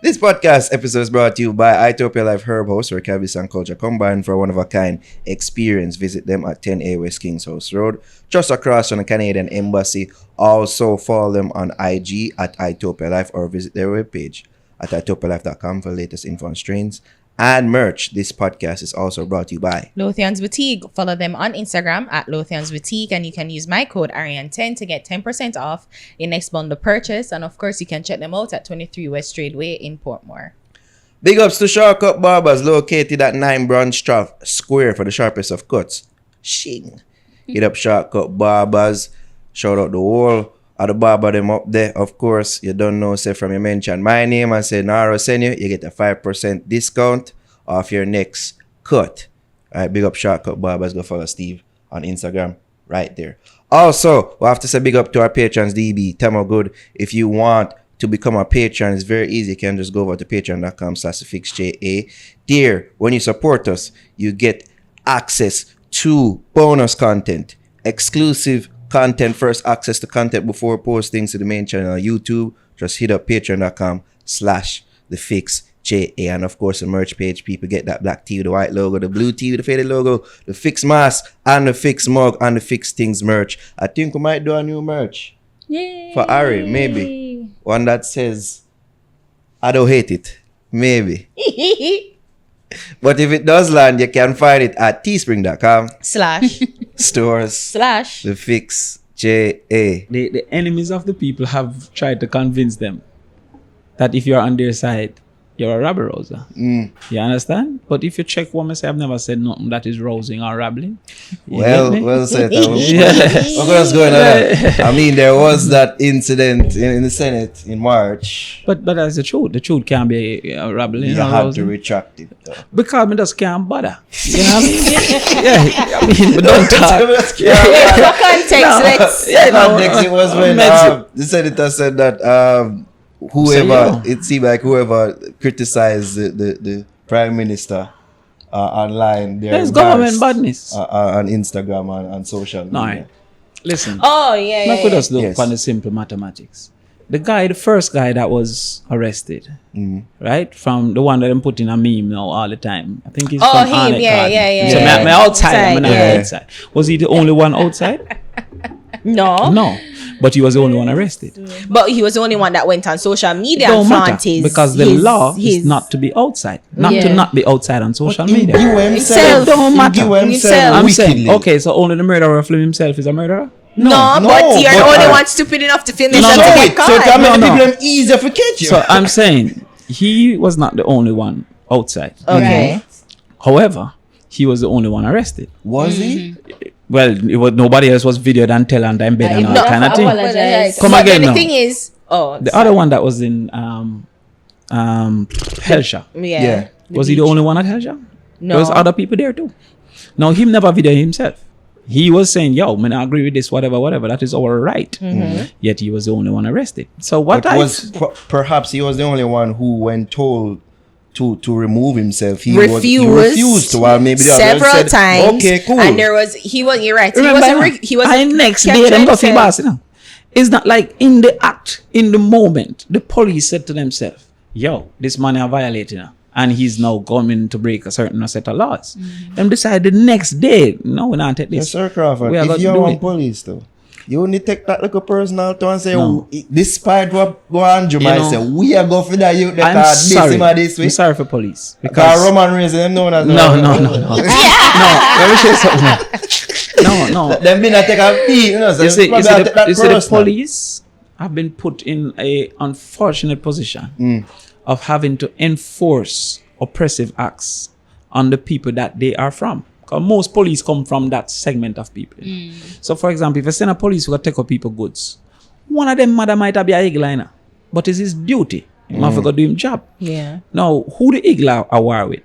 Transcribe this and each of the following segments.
This podcast episode is brought to you by Ethiopia Life Herb House, where cannabis and culture combine for a one-of-a-kind experience. Visit them at 10A West Kings House Road, just across from the Canadian Embassy. Also follow them on IG at Ethiopia Life or visit their webpage at ethiopialife.com for the latest info on strains and merch. This podcast is also brought to you by Lothian's Boutique. Follow them on Instagram at Lothian's Boutique, and you can use my code Ariane10 to get 10% off your next bundle purchase. And of course, you can check them out at 23 West Tradeway in Portmore. Big ups to Shortcut Barbers, located at 9 Brunstrath Square for the sharpest of cuts. Shing. Hit up Shortcut Barbers. Shout out the whole of the barber them up there. Of course, you don't know, say from you mention my name and say Naro send you get a 5% discount off your next cut. Alright, big up Shortcut Barbers. Go follow Steve on Instagram right there. Also, we have to say big up to our patrons, DB, Tamo Good. If you want to become a patron, it's very easy. You can just go over to patreon.com/fixja. There, when you support us, you get access to bonus content, exclusive content, first access to content before posting to the main channel on YouTube. Just hit up patreon.com/thefixja. And of course, the merch page, people get that black tee with the white logo, the blue tee with the faded logo, the Fix mask, and the Fix mug, and the Fix Things merch. I think we might do a new merch. Yay! For Ari, maybe. One that says, I don't hate it. Maybe. But if it does land, you can find it at teespring.com stores the Fix JA. The enemies of the people have tried to convince them that if you're on their side, you're a rabble rouser. You understand? But if you check what I say, I've never said nothing that is rousing or rabbling. Well said. What's going on? I mean, there was that incident in the Senate in March. But that's the truth. The truth can't be rabbling. You have to retract it, though. Because me just can't bother. You know what I mean? I mean, but don't talk. For context, Context, it was when the senator said that it seemed like whoever criticized the Prime Minister online, there's government badness on Instagram and social media. No, listen. I could just look upon the simple mathematics. The first guy that was arrested, right? From the one that I'm putting a meme now all the time. I think he's from him, So I'm outside, I'm not outside. Was he the only one outside? No. But he was the only one arrested. But he was the only one that went on social media and flaunted his... Because the law is not to be outside. Not be outside on social media. Himself. Don't matter. I'm saying, okay, so only the murderer of himself is a murderer? No, but you're the only one stupid enough to film yourself to get caught. So it can make the people easier to catch you. So I'm saying, he was not the only one outside. Okay. However, he was the only one arrested. Was he? Well, nobody else was videoed and tell and embed and all that kind of thing. Come but again the now. thing is, the other one that was in Helsha. Yeah. Was he the only one at Helsha? No. There was other people there too. Now, him never videoed himself. He was saying, yo, man, I agree with this, whatever. That is our right. Yet he was the only one arrested. So perhaps he was the only one who, when told to remove himself, he refused to. Well, maybe the several said, times. Okay, cool. And you're right. Remember, he was next day them go feel boss, you know. It's not like in the act, in the moment, the police said to themselves, yo, this man is violating her. And he's now coming to break a certain set of laws. Them decide the next day, no, we're not take this. Yes, Sir Crawford, if you're on police though, you only take that like a personal to and say, despite what Andrew might say, we are going for that youth. I'm sorry for police. Because Roman raising them known as No. Let me say something. No. Them been a take a beat, you know. So you see, the police have been put in a unfortunate position of having to enforce oppressive acts on the people that they are from. Because most police come from that segment of people. So, for example, if you send a police who take up people's goods, one of them mother might be a eagle, but it's his duty. He must go do his job. Yeah. Now, who the eagle are war with?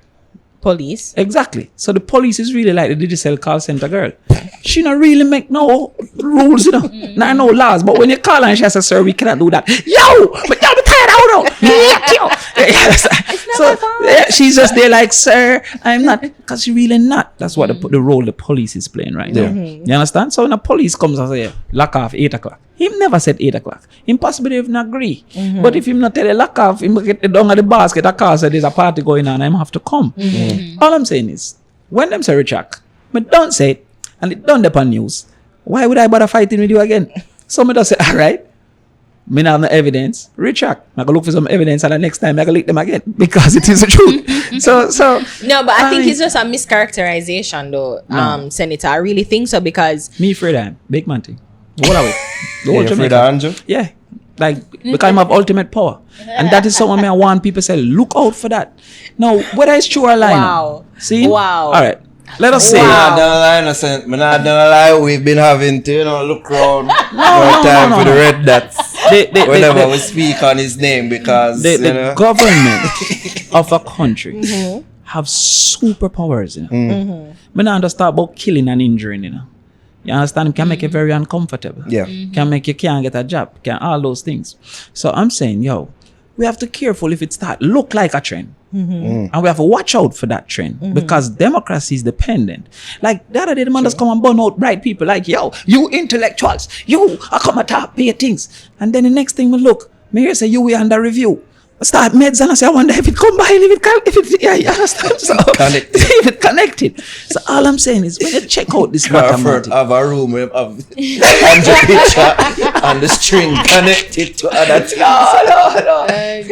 Police. Exactly. So the police is really like the digital call center girl. She not really make no rules, you know. Not no laws. But when you call her and she says, sir, we cannot do that. Yo, but y'all be tired out. So she's just there like, sir, I'm not. Because she really not. That's what the role the police is playing right now. You understand? So when the police comes and say, lock off 8 o'clock. Him never said 8 o'clock. Him possibly even agree. But if him not tell a lock off, him get down at the basket, a car said there's a party going on, I'm have to come. All I'm saying is, when them say Richard, but don't say it, and it don't depend news, why would I bother fighting with you again? So me just say, all right, me not have no evidence. Richard, I go look for some evidence, and the next time I go lick them again because it is the truth. So no, but I think it's just a mischaracterization, though, Senator. I really think so because me afraid I'm big man thing. What are we? The whole You afraid Jamaica. of Andrew? Yeah, like because I have ultimate power, and that is something I want people say. Look out for that. Now, whether it's true or lie. Wow. See? Wow. All right. Let us say. Not gonna lie, we've been having to, look around. No time for the red dots. Whenever we speak on his name, because the government of a country have superpowers. Me not understand about killing and injuring. You understand? Can make you very uncomfortable. Yeah. Can make you can't get a job. Can all those things. So I'm saying, we have to be careful if it start look like a trend. And we have to watch out for that trend because democracy is dependent. Like the other day, the man just come and burn out bright people like, you intellectuals, you are come at top pay things. And then the next thing we look, me here say, we under review. I start meds and I say, I wonder if it come by, you understand? So, if it connected. So all I'm saying is, when you check out this Crawford have a room with Andrew picture and the string connected to other things.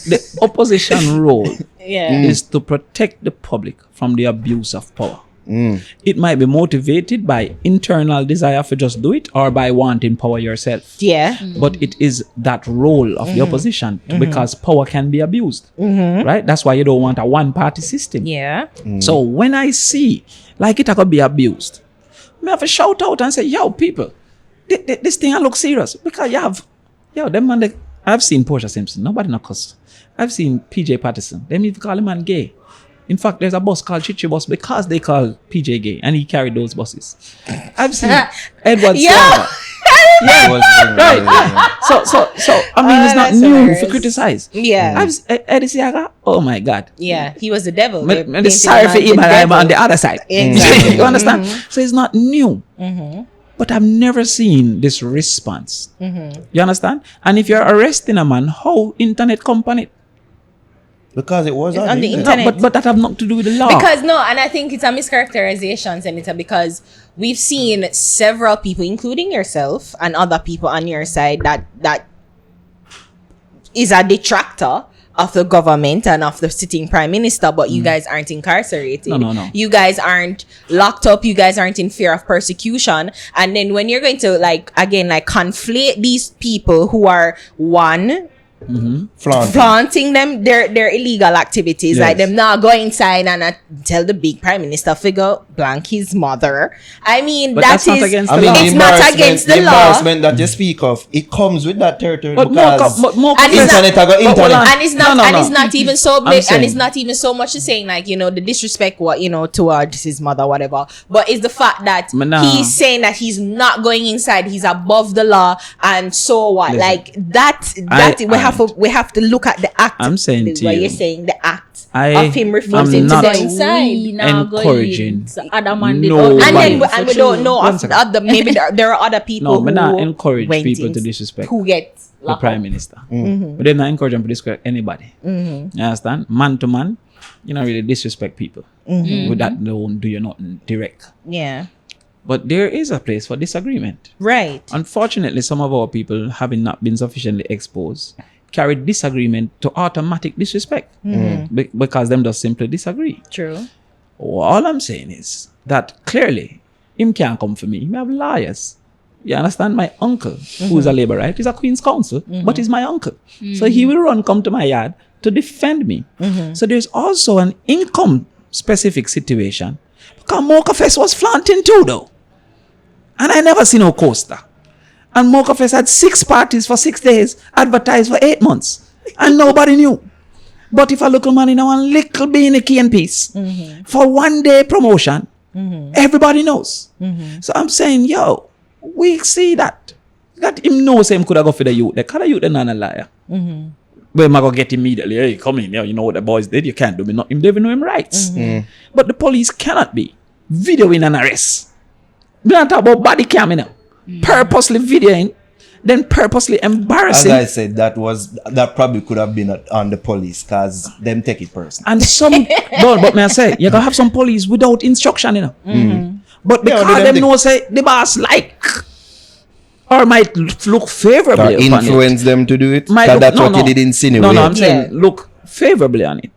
The opposition role Yeah. is to protect the public from the abuse of power. It might be motivated by internal desire for just do it or by wanting power yourself. Yeah. But it is that role of the opposition because power can be abused. Right? That's why you don't want a one-party system. Yeah. So when I see like it could be abused, I have to shout out and say, people, this thing I look serious because you have, them man, I've seen Portia Simpson, nobody no cuss. I've seen PJ Patterson, them even call him man gay. In fact, there's a bus called Chichi Bus because they call PJ gay and he carried those buses. I've seen Edward Slava. Right. So I mean, it's not that's new hilarious. to criticize. Yeah. Eddie Siaga, oh my God. Yeah. He was the devil. And the sorry for him and I'm on the other side. Exactly. You understand? So it's not new. But I've never seen this response. You understand? And if you're arresting a man, how internet company? Because it was on the No, internet. but that have nothing to do with the law. Because no, and I think it's a mischaracterization, Senator, because we've seen several people, including yourself and other people on your side, that is a detractor of the government and of the sitting prime minister, but you guys aren't incarcerated. No. You guys aren't locked up. You guys aren't in fear of persecution. And then when you're going to conflate these people who are flaunting them their illegal activities, Yes. like them now go inside and tell the big prime minister figure blank his mother. I mean, But that that's not is against I the mean, law. it's not against the law. embarrassment that you speak of, it comes with that territory But because more And it's not- internet I got but hold on. internet. and it's not No. and it's not even so I'm big, and saying- it's not even so much as saying like, the disrespect towards his mother, whatever, but it's the fact that Nah. he's saying that he's not going inside, he's above the law, and so what? Listen, Like that we have to look at the act. I'm saying to what you, you're saying, the act I of him am refusing to not go inside. encouraging Other man did nobody. all- And then For we don't know One of second. other, maybe there are other people No, me who not encourage went people in- to disrespect who get the locked prime up. minister. But they're not encouraging to disrespect anybody. You understand? Man to man, you don't really disrespect people. With that, they won't do you nothing direct. Yeah. But there is a place for disagreement. Right. Unfortunately, some of our people, having not been sufficiently exposed, carry disagreement to automatic disrespect because them just simply disagree. True. All I'm saying is that clearly, him can't come for me. He have lawyers. You understand? My uncle, who is a labor right, is a Queen's Counsel, but he's my uncle. So he will come to my yard to defend me. So there's also an income specific situation. Because Mocha Fest was flaunting too, though. And I never seen no coaster. And Mocha Fest had 6 parties for 6 days, advertised for 8 months. And nobody knew. But if a local man in one little being a key and piece for 1 day promotion, everybody knows. So I'm saying, we see that him knows him could have got for the youth. The kind of youth is not a liar. But I'm going to get immediately, hey, come in, you know what the boys did, you can't do me nothing. They even know him rights. But the police cannot be videoing an arrest. We don't talk about body cam now. purposely videoing, then purposely As embarrassing. I said, that probably could have been on the police because them take it personal. And some, but may I say, you gotta have some police without instruction, you know. But Yeah, because them them they- know say the boss like, or might look favorably Or upon it. influence them to do it. Might 'Cause look- that's no, what no. you did insinuate. No, I'm saying Yeah. look favorably on it.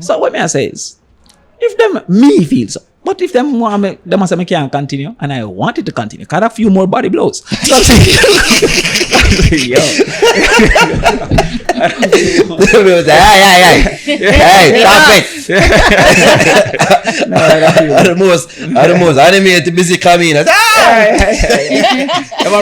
So what may I say is, if them me feels, but if them want me, them must say me can't continue, and I want it to continue. Got a few more body blows. So I'm saying, yo, Hey, stop it. Are the most animated busy coming. I'm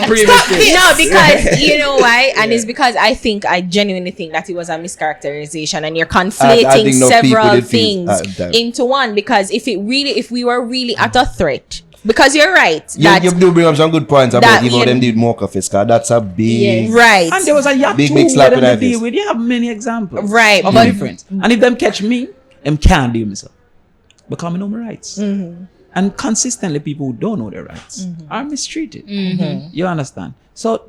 a previous thing. No, because you know why, and it's because I genuinely think that it was a mischaracterization, and you're I conflating think no people several did feel things that. into one. Because if we were really at a threat, because you're right Yeah, that you do bring up some good points that about even you- them did more coffees, because that's a big. Yes. right, And there was a yacht Big, too big slap where in them the to deal face. with. You have many examples. Right, Of but- difference. And if them catch me, them can't deal with me. Because I know my rights. And consistently, people who don't know their rights are mistreated. You understand? So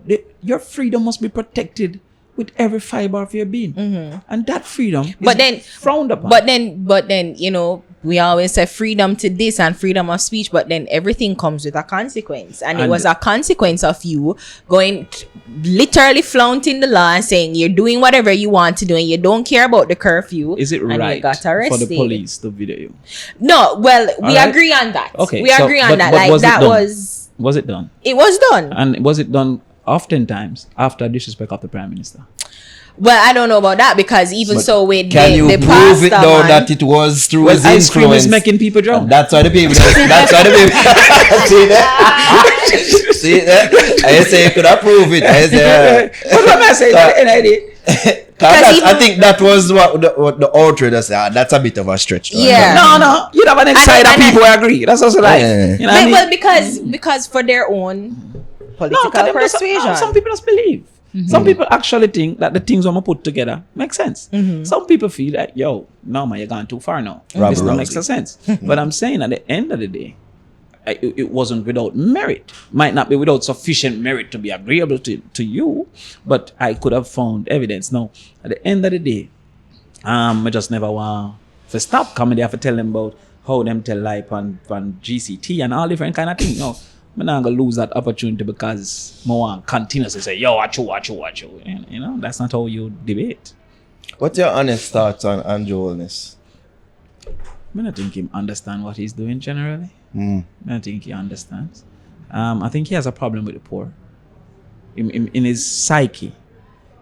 your freedom must be protected with every fiber of your being. And that freedom But is then- frowned upon. But then, you know, we always say freedom to this and freedom of speech, but then everything comes with a consequence. And it And- was a consequence of you literally flaunting the law and saying you're doing whatever you want to do and you don't care about the curfew. is it and right you got for arrested. the police to video you? No, well, we Alright. agree on that. Okay, We so- agree on but- that. but Like was it that done? was Was it done? it was done. And was it done oftentimes after disrespect of the Prime Minister? Well, I don't know about that because even But so with Can the you the prove it pastor though man- that it was through Well, his ice cream influence? is making people drown. And that's why the people. That's why the people. See that? See that? I say you could have proved it. I say. But what am I saying? At the end of the day, I even- think that was what the outrage does. That's a bit of a stretch. though. Yeah. no, you'd have an next side of and I- people who agree. That's also like, Yeah. you know what I mean? Well, because for their own political 'cause them just- persuasion. some people just believe. Some people actually think that the things I'm gonna put together make sense. Some people feel that, yo, no man, you're going too far now. Rabble This don't make rousing. sense. But I'm saying at the end of the day, it wasn't without merit. Might not be without sufficient merit to be agreeable to you, but I could have found evidence. Now, at the end of the day, I just never want to stop coming there to tell them about how them tell life on GCT and all different kind of things. No, I'm not gonna lose that opportunity because I want continuously say, yo, watch you. You know, that's not how you debate. What's your honest thoughts on Andrew Holness? I don't think he understands what he's doing generally. I don't think he understands. I think he has a problem with the poor in his psyche.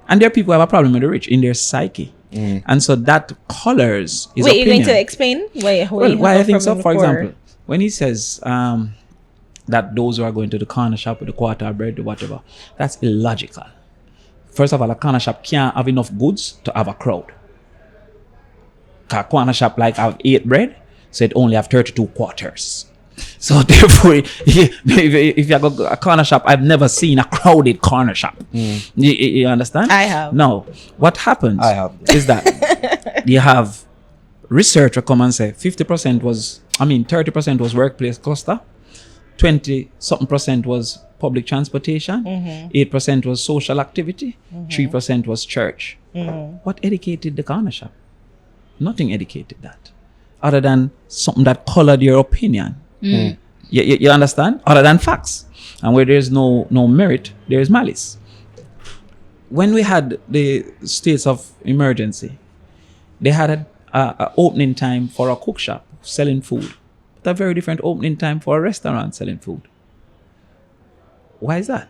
And there are people who have a problem with the rich in their psyche. And so that colors his Wait, you're opinion. going to explain? Well, why I think so? For example, when he says that those who are going to the corner shop with the quarter bread or whatever, that's illogical. First of all, a corner shop can't have enough goods to have a crowd. A corner shop like have 8 bread, so it only have 32 quarters. So therefore, if you go a corner shop, I've never seen a crowded corner shop. You understand? I have. No, what happens I have. is that you have researcher come and say 30% was workplace cluster, 20% was public transportation, 8% was social activity, 3% was church. What educated the corner shop? Nothing educated that, other than something that colored your opinion. You understand? Other than facts. And where there's no merit, there is malice. When we had the states of emergency, they had a opening time for a cook shop selling food, but a very different opening time for a restaurant selling food. Why is that?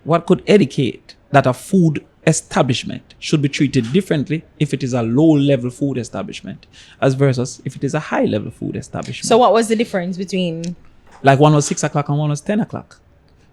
What could educate that a food establishment should be treated differently if it is a low-level food establishment as versus if it is a high-level food establishment? So what was the difference between? Like one was 6 o'clock and one was 10 o'clock.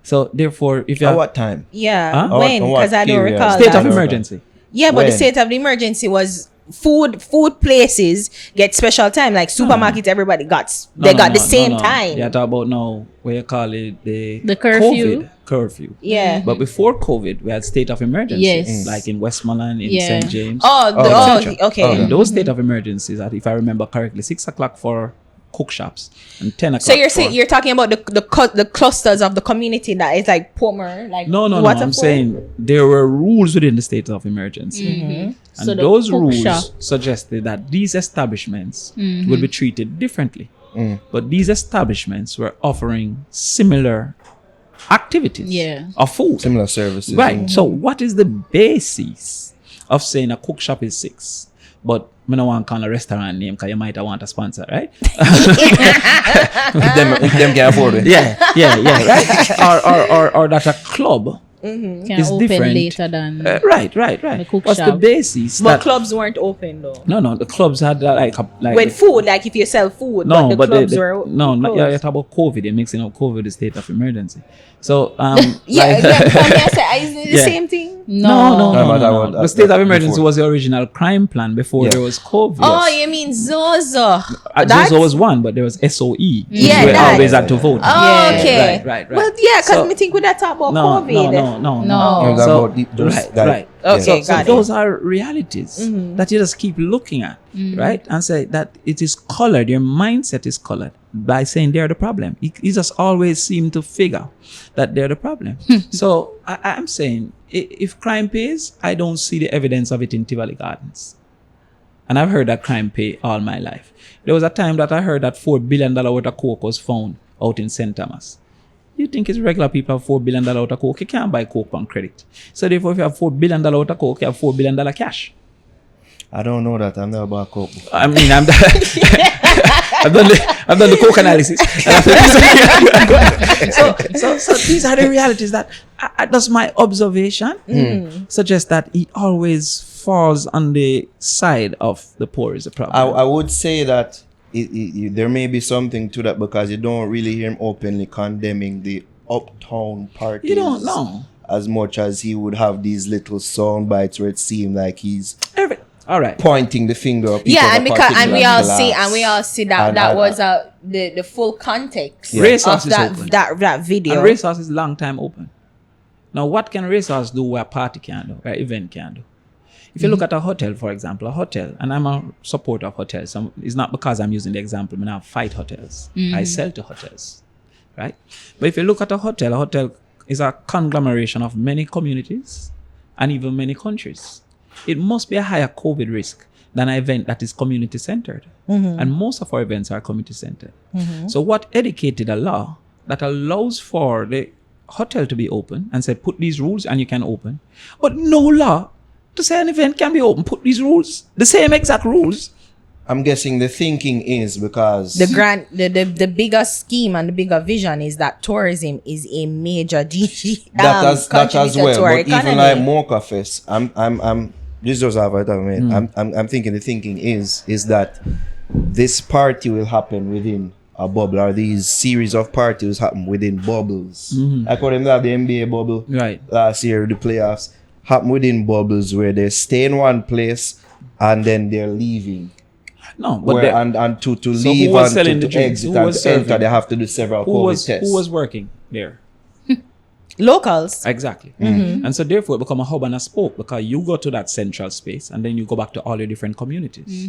So therefore, if you At have what time? Yeah, Huh? when? On what Because I don't period? recall state that. of emergency, Yeah, but the When? state of the emergency was food places get special time. Like supermarkets, everybody got the same time. Yeah, talk about now what you call it the curfew. COVID curfew. Yeah. But before COVID, we had state of emergency. Yes. Like in Westmoreland, in Yeah. St. James. Oh, Oh, okay. In those state of emergencies, that if I remember correctly, 6 o'clock for cook shops. And 10 o'clock. So you're saying you're talking about the clusters of the community that is like Pomer, like No. I'm Waterford? saying there were rules within the state of emergency. And So the those cook rules shop- suggested that these establishments would be treated differently. But these establishments were offering similar activities Yeah. of food. Similar services. Right. So what is the basis of saying a cook shop is 6? But I don't want to call a restaurant name because you might want a sponsor, right? If them can afford it. yeah, right? or that a club Can is open different. later than Right. the cook What's the shop. basis? But that, clubs weren't open though. no, the clubs had like With food, like if you sell food, no, but the clubs were closed. you're talking about COVID. You're mixing up COVID, the state of emergency. So Yeah, like- I said, isn't it the Yeah. same thing? No. but I want The state of emergency before. was the original crime plan before Yeah. there was COVID. Oh, you mean Zozo? Zozo was one, but there was SOE. Yeah, we that. always had to vote. Oh, Yeah. okay. Right. Well, yeah, because So- me think we that talk about No. COVID. No. It was So- about those right, that- right. yeah. Okay, So got it. those are realities that you just keep looking at, right? And say that it is colored, your mindset is colored by saying they're the problem. You just always seem to figure that they're the problem. So I'm saying if crime pays, I don't see the evidence of it in Tivoli Gardens. And I've heard that crime pay all my life. There was a time that I heard that $4 billion worth of coke was found out in St. Thomas. You think it's regular people have $4 billion worth of coke? You can't buy coke on credit. So therefore, if you have $4 billion worth of coke, you have $4 billion cash. I don't know that. I'm never about coke. I mean, I've done the coke analysis. so these are the realities that that's my observation. Suggests that it always falls on the side of the poor is a problem. I would say that there may be something to that because you don't really hear him openly condemning the uptown parties. You don't know. As much as he would have these little sound bites where it seemed like he's All right. pointing the finger up. Yeah, and because and we all see that And- that and- was the full context Racehorse of is that, open. that video. And Racehorse is long time open. Now, what can Racehorse do where a party can do, where an event can do? If you look at a hotel, for example, and I'm a supporter of hotels. It's not because I'm using the example, I fight hotels. I sell to hotels, right? But if you look at a hotel is a conglomeration of many communities and even many countries. It must be a higher COVID risk than an event that is community centered. And most of our events are community centered. So what educated a law that allows for the hotel to be open and say, put these rules and you can open, but no law to say an event can be open, put these rules, the same exact rules. I'm guessing the thinking is because the bigger scheme and the bigger vision is that tourism is a major that as contributor well. to our But even economy. like Mocha Fest, I'm this just have it. I mean, I'm thinking the thinking is that this party will happen within a bubble, or these series of parties happen within bubbles. Like what them have the NBA bubble Right. last year, the playoffs happen within bubbles where they stay in one place and then they're leaving. No, but Where, and to So leave who was and selling the to drinks? exit Who and was to enter, serving? they have to do several who COVID tests. was working there? Locals. Exactly. And so therefore it become a hub and a spoke because you go to that central space and then you go back to all your different communities.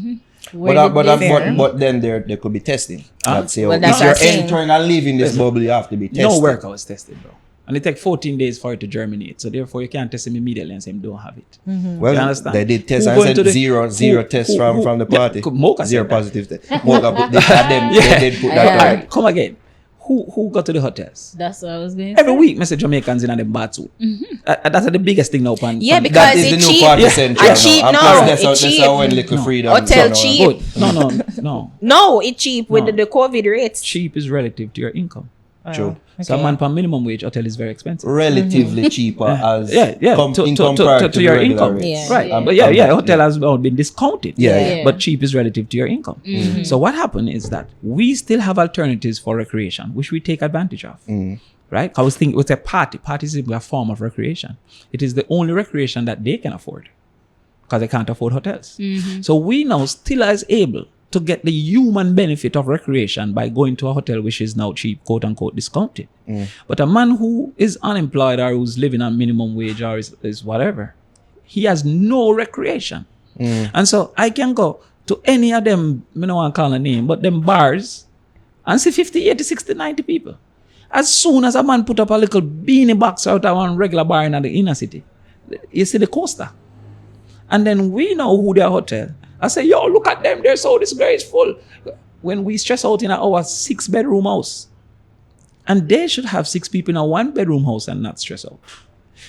But then there could be testing. Let's say, Well, that's if you're what I'm saying. entering and leaving this bubble, you have to be tested. No worker was tested, bro. And it take 14 days for it to germinate. So therefore you can't test him immediately and say him don't have it. Well, You understand? they did test Who and going to said the- zero who- tests who- from the yeah, party. Mocha said Zero that. positive test. Mocha put they did put that All out. right, come again. Who got to the hotels? That's what I was going to Every week, message Jamaicans in them bad suit. That's the biggest thing now. Yeah, because That is it the new cheap. party Yeah. central. And cheap, now. And no, plus it that's cheap. how when little freedom. Hotel so now, cheap. Good. No. No, it's cheap with No. the COVID rates. Cheap is relative to your income. True. So a man per minimum wage hotel is very expensive. Relatively cheaper as Yeah. in compared To your the regular income. rates. Yeah. Right. But yeah, hotel has been discounted. Yeah. But cheap is relative to your income. So what happened is that we still have alternatives for recreation, which we take advantage of. Right? I was thinking it's a party. Parties is a form of recreation. It is the only recreation that they can afford because they can't afford hotels. So we now still is able to get the human benefit of recreation by going to a hotel which is now cheap, quote unquote, discounted. But a man who is unemployed or who's living on minimum wage or is whatever, he has no recreation. And so I can go to any of them, I don't want to call a name, but them bars and see 50, 80, 60, 90 people. As soon as a man put up a little beanie box out of one regular bar in the inner city, you see the coaster. And then we know who their hotel. I say, yo, look at them, they're so disgraceful. When we stress out in our 6-bedroom house, and they should have 6 people in a 1-bedroom house and not stress out.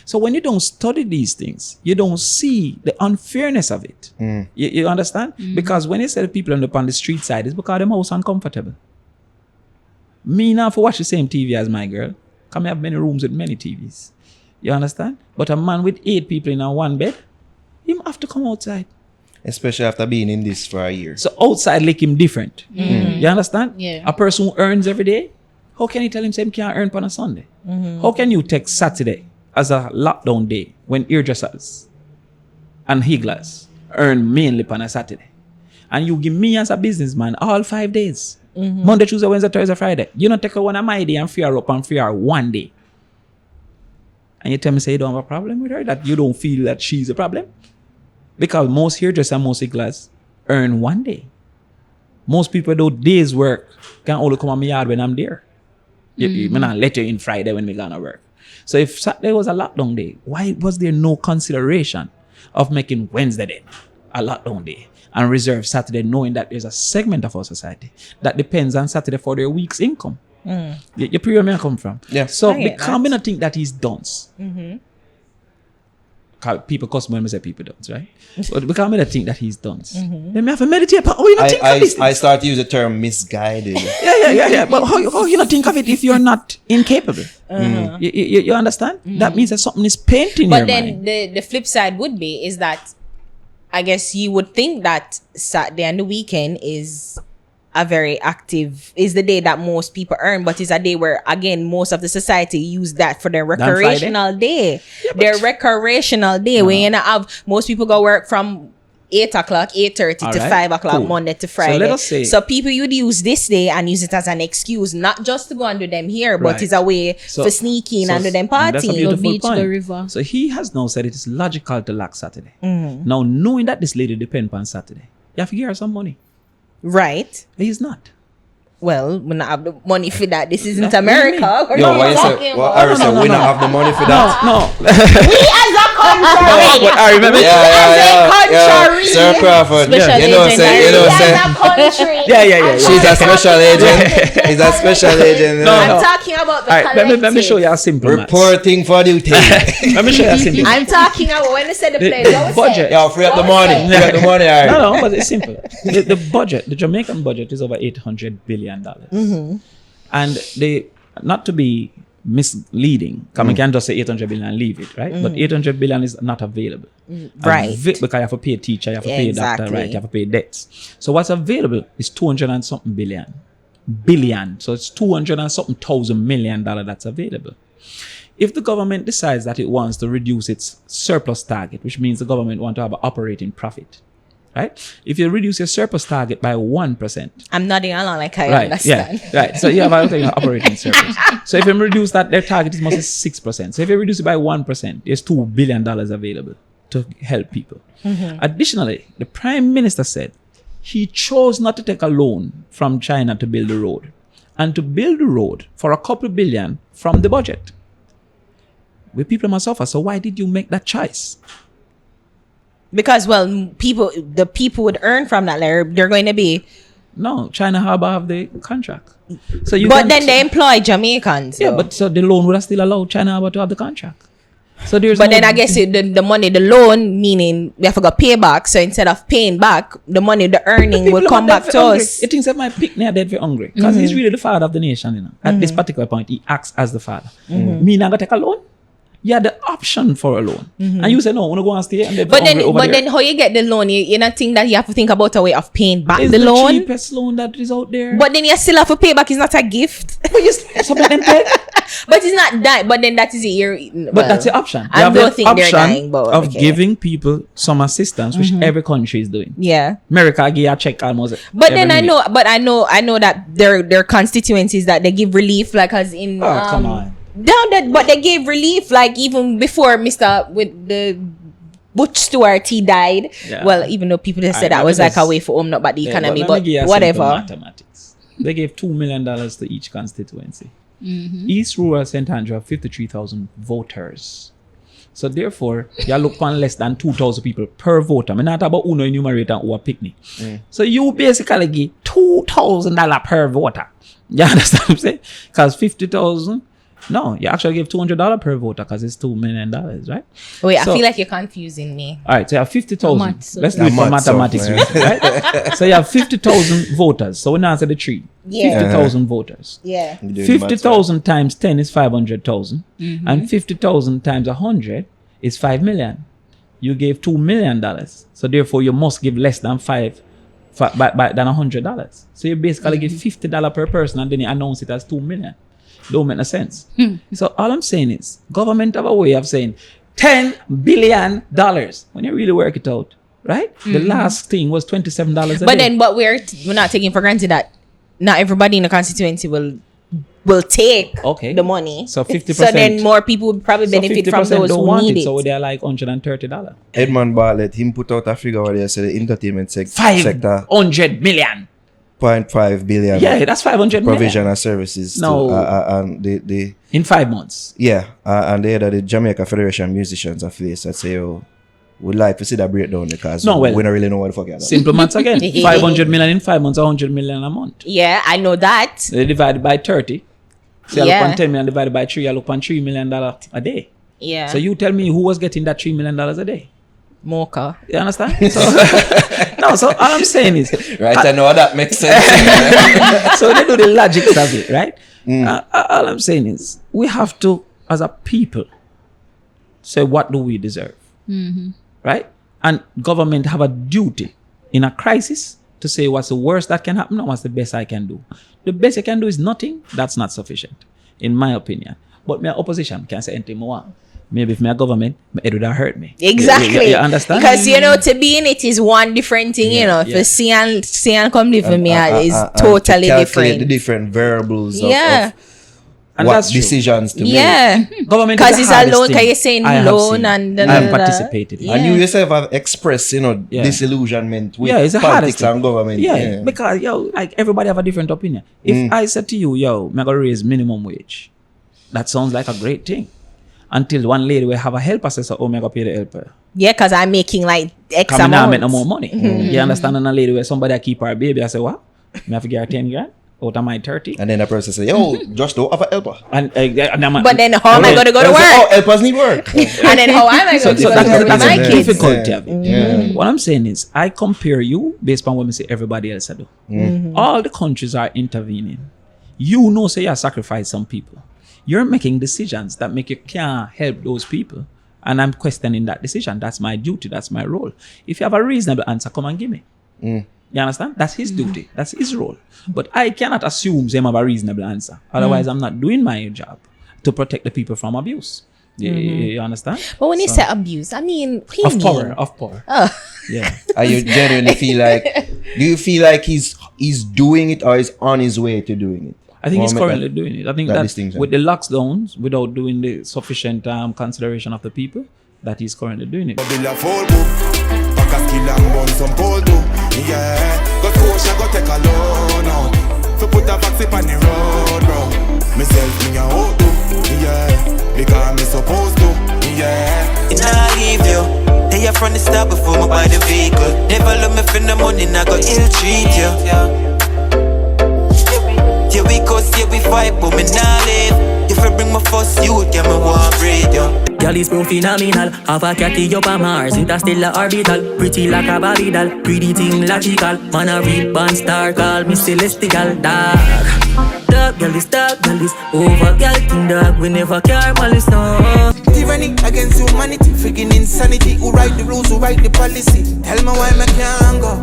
So when you don't study these things, you don't see the unfairness of it. You understand? Because when you say the people on the street side, it's because them house uncomfortable. Me now for watch the same TV as my girl. Come have many rooms with many TVs. You understand? But a man with 8 people in a 1 bed, him have to come outside. Especially after being in this for a year. So outside like him different. You understand? Yeah. A person who earns every day, how can you tell him same can't earn on a Sunday? How can you take Saturday as a lockdown day when hairdressers and higglers earn mainly on a Saturday? And you give me as a businessman all 5 days. Monday, Tuesday, Wednesday, Thursday, Friday. You don't take one of my day and free her up and free her one day. And you tell me say you don't have a problem with her, that you don't feel that she's a problem? Because most hairdressers and most higglers earn one day. Most people do days work can only come on my yard when I'm there. You not let you in Friday when we gonna work. So if Saturday was a lockdown day, why was there no consideration of making Wednesday then a lockdown day and reserve Saturday, knowing that there's a segment of our society that depends on Saturday for their week's income? You pay where I come from. Yeah. So I get become that. not think that he's dunce. People cuss when I say people dunce, right? But become not think that he's dunce. Then me have to meditate. Oh, you not think of this? I start to use the term misguided. Yeah. But how you not think of it if you're not incapable? You understand? That means that something is painting your But then mind. the flip side would be is that I guess you would think that Saturday and the weekend is a very active, is the day that most people earn, but it's a day where again most of the society use that for their recreational day. Their recreational day where you know, have most people go work from 8 o'clock, 8:30 to Alright, 5 o'clock cool. Monday to So Friday. let us say- So people would use this day and use it as an excuse, not just to go and do them here, but Right. it's a way So- for sneaking so and do them that's a partying. beautiful Go beach, point. go river. So he has now said it is logical to lack Saturday. Now knowing that this lady depends on Saturday, you have to give her some money. Right. He's not. Well, we not have the money for that. This isn't What do you America. We're Yo, not why you talking say? about- Well, Harry said we don't have the money for that. No. We as a country. But I remember. country. Sir Crawford. Special You know, agent, say, you know, We say. as a country. Yeah. She's a special agent. He's a special agent. No, I'm no. talking about the All right, collective. let me show you a simple maths. Reporting for duty. Let me show you a simple maths. I'm talking about when they said the plane. The What was budget. it? Yo, free up the money. Free up the money, Harry. No, but it's simple. The budget, the Jamaican budget is over $800 billion. And they, not to be misleading, because I can't just say 800 billion and leave it, right? But 800 billion is not available. Right. Because you have to pay a teacher, you have to pay a doctor, Exactly. right? You have to pay debts. So what's available is 200 and something billion. So it's 200 and something $1,000 million that's available. If the government decides that it wants to reduce its surplus target, which means the government wants to have an operating profit, right? If you reduce your surplus target by 1%, I'm nodding along like I right, understand. yeah, right. So you have an operating surplus. So if you reduce that, their target is mostly 6%. So if you reduce it by 1%, there's $2 billion available to help people. Additionally, the Prime Minister said he chose not to take a loan from China to build the road, and to build the road for a couple billion from the budget. We people must suffer. So why did you make that choice? Because the people would earn from that. They're going to be, No, China Harbour have the contract. So you but can- then they employ Jamaicans. Yeah, though. but so the loan would have still allowed China Harbour to have the contract. So there's But no- then I guess the money, the loan, meaning we have to go pay back. So instead of paying back, the money, the earning People will come are dead back for to hungry. us. It thinks that my picnic are dead for hungry because he's really the father of the nation. You know, at this particular point, he acts as the father. Me not gonna take a loan. You had the option for a loan, and you say no, I want to go and stay. And dead for But hungry over there. then how you get the loan? You not think that you have to think about a way of paying back It's the loan. cheapest loan that is out there. But then you still have to pay back. It's not a gift. But you some of them pay. But it's not that. But then that is it. But that's the option. You I have don't the think they're option dying, but of okay. giving people some assistance, which every country is doing. Yeah. America give a check almost. But every then I minute. know, I know that their constituencies that they give relief, like as in. Oh, come on. But they gave relief, like even before Mr. with the Butch Stewart, he died. Yeah. Well, even though people just said Alright, that was let me like a just- way for open up the Yeah, economy, let me but give you a simple whatever. mathematics. They gave $2 million to each constituency. East Rural St. Andrew have 53,000 voters. So therefore, you look on less than 2,000 people per voter. I'm not about uno enumerator or a picnic. So you basically give $2,000 per voter. You understand what I'm saying? Because 50,000, no, you actually give $200 per voter because it's $2 million, right? Wait, So- I feel like you're confusing me. All right, so you have 50,000. Maths, Let's do it for Maths, mathematics reason, right? So you have 50,000 voters. So we now answer the three. Yeah. 50,000 voters. Yeah. You doing the maths, 50,000 times 10 is 500,000. And 50,000 times 100 is 5 million. You gave $2 million. So therefore, you must give less than than $100. So you basically give $50 per person and then you announce it as 2 million. Don't make no sense. So all I'm saying is, government have a way of saying $10 billion when you really work it out, right? The last thing was $27 a But day. then, but we're not taking for granted that not everybody in the constituency will take Okay. the money. So 50%. So then more people would probably benefit from 50% those don't who want need it. it. So they're like $130. Edmund Bartlett, him put out a figure where they said the entertainment sector 500 million. 0.5 billion Yeah, that's 500 provision million. of services. No. And the In 5 months. and they had the Jamaica Federation Musicians affiliates that say, oh, we'd like to see that breakdown because No, well, we don't really know what the fuck it is. Simple maths again. 500 million in 5 months, 100 million a month. Yeah, I know that. They divided by 30. So you Yeah. look on 10 million divided by 3, you look on $3 million a day. Yeah. So you tell me who was getting that $3 million a day. Mocha. You understand? So, no, so all I'm saying is, Right, I know that makes sense. so they do the logics of it, right? All I'm saying is, we have to, as a people, say what do we deserve, right? And government have a duty in a crisis to say what's the worst that can happen and what's the best I can do. The best I can do is nothing. That's not sufficient, in my opinion. But my opposition can say anything more. Maybe if my government, it would have hurt me. Exactly. You understand? Because to be in it is one different thing, Yeah. For see and come live with me is And totally to calculate different. the different variables Yeah. of And what that's true. decisions to make. Yeah. Government Because is it's the a hardest loan, thing because you're saying I have loan seen. and And participated. Yeah. And you yourself have expressed, Yeah. disillusionment with Yeah, it's the hardest politics and government. Yeah, because like everybody have a different opinion. If I said to you, I'm gonna raise minimum wage, that sounds like a great thing. Until one lady will have a helper says, oh, I'm gonna pay the helper. Yeah, because I'm making like X Come now, amount. make no more money. You understand? And a lady where somebody keep her baby, I say, what? I have to give her 10 grand out of my 30. And then the person say, yo, just don't have a helper. And, But then how am I going to go to They say, oh, work? helpers need work. And then how am I So going to go to that's work with the my kids? difficulty of it. Yeah. What I'm saying is, I compare you based on what I say everybody else do. All the countries are intervening. You know, say you sacrifice some people. You're making decisions that make you can't help those people. And I'm questioning that decision. That's my duty. That's my role. If you have a reasonable answer, come and give me. You understand? That's his duty. That's his role. But I cannot assume them have a reasonable answer. Otherwise, I'm not doing my job to protect the people from abuse. You understand? But when you say abuse, I mean, what do you mean? Of power. Oh. Yeah. Are you genuinely feel like, do you feel like he's doing it or is on his way to doing it? I think Or he's make currently that- doing it. I think that that distinction. with the lockdowns, without doing the sufficient consideration of the people, that he's currently doing it. Build a full book, pack a skill and burn some pole too. Yeah, go coach, I go take a loan out. So put a vaccine on the road, bro. Myself me a hold to, yeah. Because me supposed to, yeah. It's not leave you. They are from the start before me buy the vehicle. Never love me for the money, now go ill treat you. Yeah, we cuss, yeah, we fight, but me nah live. If I bring my first youth, yeah, me want breed, yo. Girl is pro phenomenal. Have a catty up on Mars. Interstellar orbital. Pretty like a Barbie doll. Pretty thing logical. Man a real band star. Call me celestial. Dog. Dog, girl is over. Girl thing dog. We never care malice no. Tyranny against humanity, freaking insanity. Who write the rules, who write the policy? Tell me why me can't go.